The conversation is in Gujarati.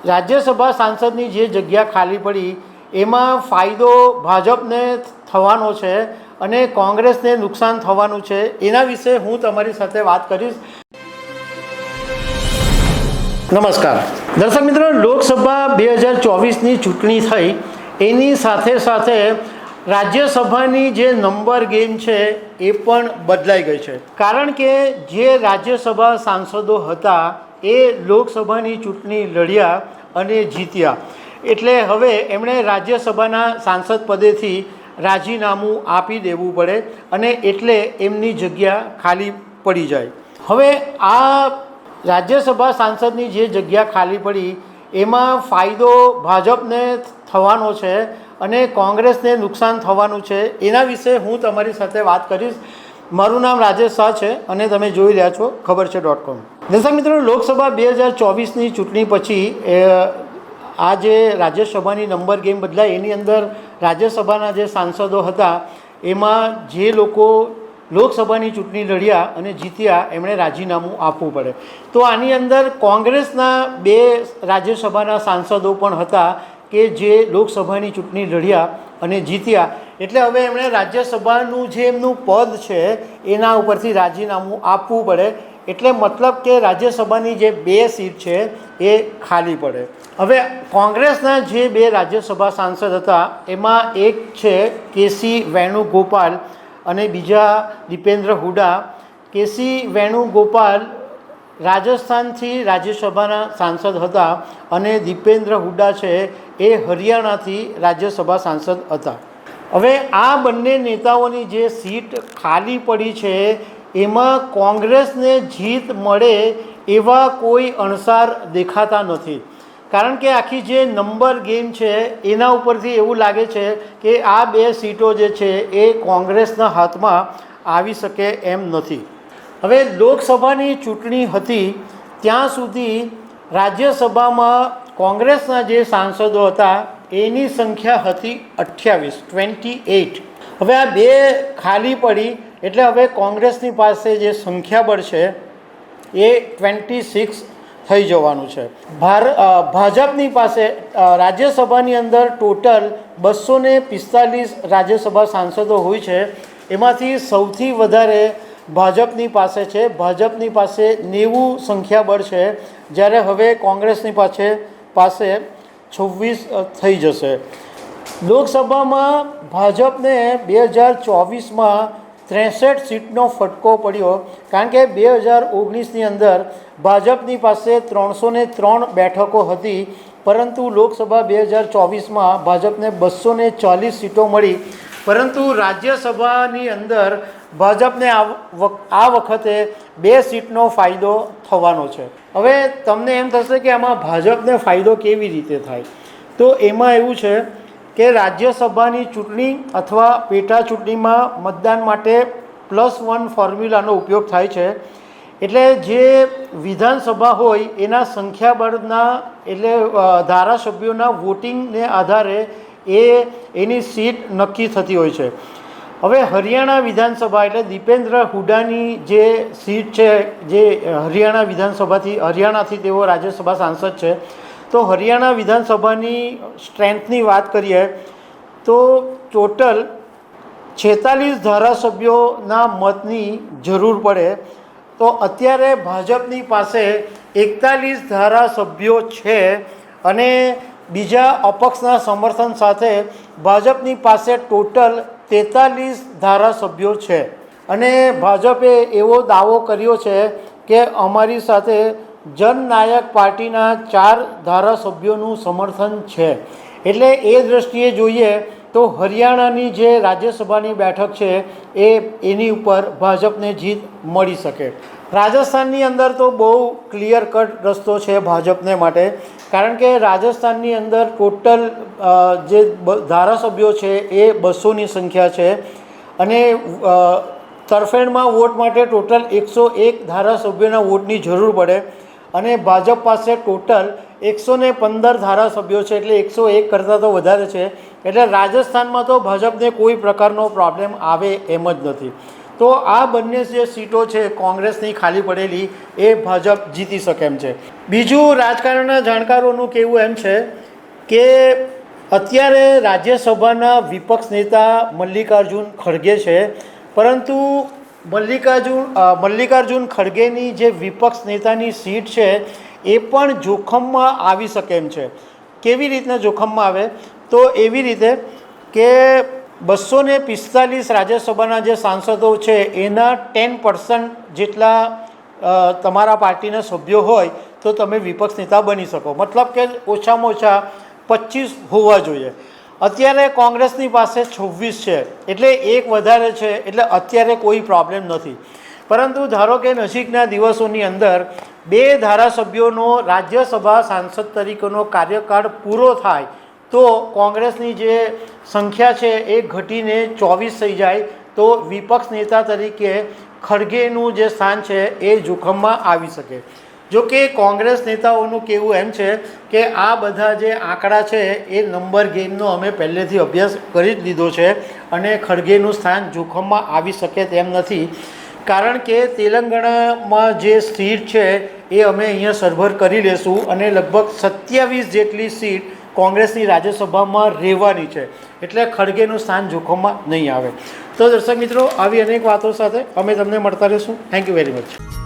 રાજ્યસભા સાંસદની જે જગ્યા ખાલી પડી એમાં ફાયદો ભાજપને થવાનો છે અને કોંગ્રેસને નુકસાન થવાનું છે. એના વિશે હું તમારી સાથે વાત કરીશ. નમસ્કાર દર્શક મિત્રો, લોકસભા 2024ની ચૂંટણી થઈ એની સાથે સાથે રાજ્યસભાની જે નંબર ગેમ છે એ પણ બદલાઈ ગઈ છે. કારણ કે જે રાજ્યસભા સાંસદો હતા એ લોકસભાની ચૂંટણી લડ્યા અને જીત્યા, એટલે હવે એમણે રાજ્યસભાના સાંસદ પદેથી રાજીનામું આપી દેવું પડે અને એટલે એમની જગ્યા ખાલી પડી જાય. હવે આ રાજ્યસભા સાંસદની જે જગ્યા ખાલી પડી એમાં ફાયદો ભાજપને થવાનો છે અને કોંગ્રેસને નુકસાન થવાનું છે. એના વિશે હું તમારી સાથે વાત કરીશ. મારું નામ રાજેશ શાહ છે અને તમે જોઈ રહ્યા છો ખબર છે.com. દર્શક મિત્રો, લોકસભા 2024ની ચૂંટણી પછી આ જે રાજ્યસભાની નંબર ગેમ બદલાઈ એની અંદર રાજ્યસભાના જે સાંસદો હતા એમાં જે લોકો લોકસભાની ચૂંટણી લડ્યા અને જીત્યા એમણે રાજીનામું આપવું પડે. તો આની અંદર કોંગ્રેસના 2 રાજ્યસભાના સાંસદો પણ હતા કે જે લોકસભાની ચૂંટણી લડ્યા અને જીત્યા, એટલે હવે એમણે રાજ્યસભાનું જે એમનું પદ છે એના ઉપરથી રાજીનામું આપવું પડે. એટલે મતલબ કે રાજ્યસભાની જે 2 સીટ છે એ ખાલી પડે. હવે કોંગ્રેસના જે 2 રાજ્યસભા સાંસદ હતા એમાં એક છે કેસી વેણુગોપાલ અને બીજા દીપેન્દ્ર હુડા. કેસી વેણુગોપાલ રાજસ્થાનથી રાજ્યસભાના સાંસદ હતા અને દીપેન્દ્ર હુડા છે એ હરિયાણાથી રાજ્યસભા સાંસદ હતા. હવે આ બંને નેતાઓની જે સીટ ખાલી પડી છે એમાં કોંગ્રેસને જીત મળે એવા કોઈ અણસાર દેખાતા નથી. કારણ કે આખી જે નંબર ગેમ છે એના ઉપરથી એવું લાગે છે કે આ 2 સીટો જે છે એ કોંગ્રેસના હાથમાં આવી શકે એમ નથી. હવે લોકસભાની ચૂંટણી હતી ત્યાં સુધી રાજ્યસભામાં કોંગ્રેસના જે સાંસદો હતા એની સંખ્યા હતી 28. હવે આ 2 ખાલી પડી એટલે હવે કોંગ્રેસની પાસે જે સંખ્યાબળ છે એ 26 થઈ જવાનું છે. ભાજપની પાસે રાજ્યસભાની અંદર ટોટલ 245 રાજ્યસભા સાંસદો હોય છે. એમાંથી સૌથી વધારે ભાજપની પાસે છે. ભાજપની પાસે 90 સંખ્યાબળ છે, જ્યારે હવે કોંગ્રેસની પાસે 26 થઈ જશે. લોકસભામાં ભાજપને 2024માં 63 સીટનો ફટકો પડ્યો, કારણ કે 2019ની અંદર ભાજપની પાસે 303 બેઠકો હતી, પરંતુ લોકસભા 2024માં ભાજપને 240 સીટો મળી. પરંતુ રાજ્યસભાની અંદર ભાજપને આ વખતે 2 સીટનો ફાયદો થવાનો છે. હવે તમને એમ થશે કે આમાં ભાજપને ફાયદો કેવી રીતે થાય, તો એમાં એવું છે કે રાજ્યસભાની ચૂંટણી અથવા પેટા ચૂંટણીમાં મતદાન માટે +1 ફોર્મ્યુલાનો ઉપયોગ થાય છે. એટલે જે વિધાનસભા હોય એના સંખ્યાબળના એટલે ધારાસભ્યોના વોટિંગને આધારે એની સીટ નક્કી થતી હોય છે. હવે હરિયાણા વિધાનસભા એટલે દીપેન્દ્ર હુડાની જે સીટ છે, જે હરિયાણાથી તેઓ રાજ્યસભા સાંસદ છે, તો હરિયાણા વિધાનસભાની સ્ટ્રેન્થની વાત કરીએ તો ટોટલ 46 ધારાસભ્યોના મતની જરૂર પડે. તો અત્યારે ભાજપની પાસે 41 ધારાસભ્યો છે અને બીજા અપક્ષના સમર્થન સાથે ભાજપની પાસે ટોટલ 43 ધારાસભ્યો છે. અને ભાજપે એવો દાવો કર્યો છે કે અમારી સાથે જનનાયક પાર્ટીના 4 ધારાસભ્યોનું સમર્થન છે. એટલે એ દૃષ્ટિએ જોઈએ તો હરિયાણાની જે રાજ્યસભાની બેઠક છે એની ઉપર ભાજપને જીત મળી શકે. રાજસ્થાનની અંદર તો બહુ ક્લિયર કટ રસ્તો છે ભાજપને માટે, કારણ કે રાજસ્થાનની અંદર ટોટલ જે ધારાસભ્યો છે એ 200ની સંખ્યા છે અને તરફેણમાં વોટ માટે ટોટલ 101 ધારાસભ્યોના વોટની જરૂર પડે અને ભાજપ પાસે ટોટલ 115 ધારાસભ્યો છે, એટલે 101 કરતાં તો વધારે છે. એટલે રાજસ્થાનમાં તો ભાજપને કોઈ પ્રકારનો પ્રોબ્લેમ આવે એમ જ નથી. તો આ બંને જે સીટો છે કોંગ્રેસની ખાલી પડેલી એ ભાજપ જીતી શકે એમ છે. બીજું રાજકારણના જાણકારોનું કહેવું એમ છે કે અત્યારે રાજ્યસભાના વિપક્ષ નેતા મલ્લિકાર્જુન ખડગે છે, પરંતુ મલ્લિકાર્જુન ખડગેની જે વિપક્ષ નેતાની સીટ છે એ પણ જોખમમાં આવી શકે એમ છે. કેવી રીતના જોખમમાં આવે? તો એવી રીતે કે 245 રાજ્યસભાના જે સાંસદો છે એના 10% જેટલા તમારા પાર્ટીના સભ્યો હોય તો તમે વિપક્ષ નેતા બની શકો. મતલબ કે ઓછામાં ઓછા 25 હોવા જોઈએ. અત્યારે કોંગ્રેસની પાસે 26 છે, એટલે એક વધારે છે, એટલે અત્યારે કોઈ પ્રોબ્લેમ નથી. પરંતુ ધારો કે નજીકના દિવસોની અંદર 2 ધારાસભ્યોનો રાજ્યસભા સાંસદ તરીકેનો કાર્યકાળ પૂરો થાય તો કોંગ્રેસની જે સંખ્યા છે એ ઘટીને 24 થઈ જાય તો વિપક્ષ નેતા તરીકે ખડગેનું જે સ્થાન છે એ જોખમમાં આવી શકે. જો કે કોંગ્રેસ નેતાઓનું કહેવું એમ છે કે આ બધા જે આંકડા છે એ નંબર ગેમનો અમે પહેલેથી અભ્યાસ કરી જ લીધો છે અને ખડગેનું સ્થાન જોખમમાં આવી શકે તેમ નથી. કારણ કે તેલંગાણામાં જે સીટ છે એ અમે અહીંયા સરભર કરી લેશું અને લગભગ 27 જેટલી સીટ કોંગ્રેસની રાજ્યસભામાં રહેવાની છે, એટલે ખડગેનું સ્થાન જોખમમાં નહીં આવે. તો દર્શક મિત્રો, આવી અનેક વાતો સાથે અમે તમને મળતા રહીશું. Thank you very much.